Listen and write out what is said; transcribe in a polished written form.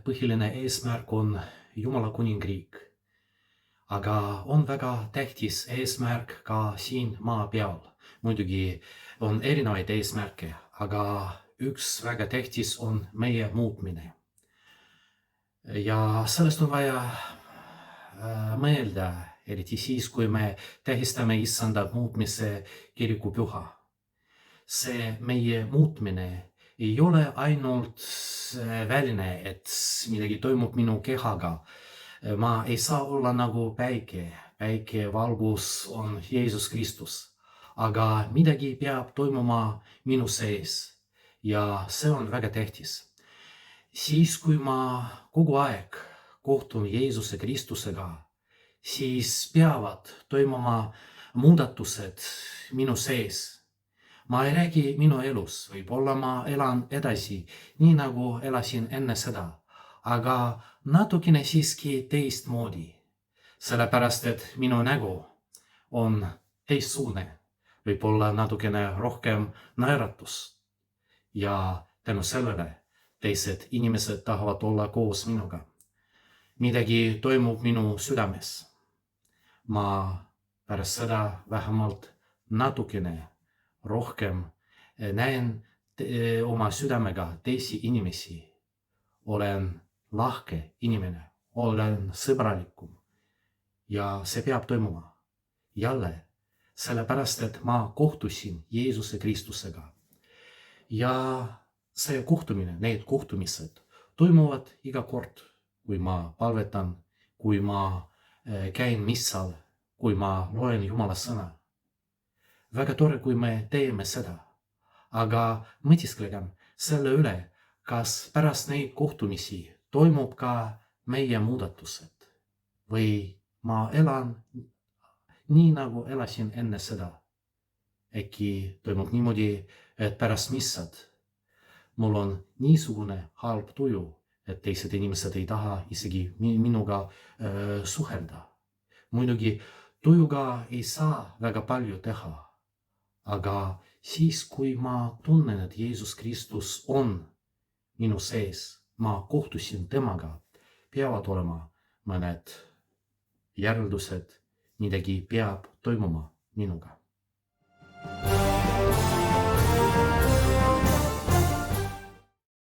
põhiline eesmärk on Jumala kuningriik. Aga on väga tähtis eesmärk ka siin maa peal. Muidugi on erinevaid eesmärke, aga üks väga tähtis on meie muutmine. Ja sellest on vaja mõelda, eriti siis, kui me tähistame Issanda muutmise kirikupüha. See meie muutmine ei ole ainult väline, et midagi toimub minu kehaga. Ma ei saa olla nagu päike. Päike valgus on Jeesus Kristus. Aga midagi peab toimuma minu sees. Ja see on väga tähtis. Siis, kui ma kogu aeg kohtun Jeesuse Kristusega, siis peavad toimuma muudatused minu sees. Ma ei räägi minu elus, võib-olla ma elan edasi, nii nagu elasin enne seda, aga natukene siiski teistmoodi. Sellepärast, et minu nägu on teistsugune, võib-olla natukene rohkem naeratust. Ja tänu sellele teised inimesed tahavad olla koos minuga. Midagi toimub minu südames. Ma pärast seda vähemalt natukene rohkem näen oma südamega teisi inimesi. Olen lahke inimene, olen sõbralikum ja see peab toimuma. Jälle, sellepärast, et ma kohtusin Jeesuse Kristusega. Ja see kohtumine, need kohtumised toimuvad iga kord, kui ma palvetan, kui ma käin missal, kui ma loen Jumala sõna. Väga tore, kui me teeme seda, aga mõtisklegem selle üle, kas pärast neid kohtumisi toimub ka meie muudatused või ma elan nii, nagu elasin enne seda. Äkki toimub niimoodi, et pärast missad mul on niisugune halb tuju, et teised inimesed ei taha isegi minuga suhelda. Muidugi tujuga ei saa väga palju teha. Aga siis, kui ma tunnen, et Jeesus Kristus on minu sees, ma kohtusin temaga, peavad olema mõned järeldused, midagi peab toimuma minuga.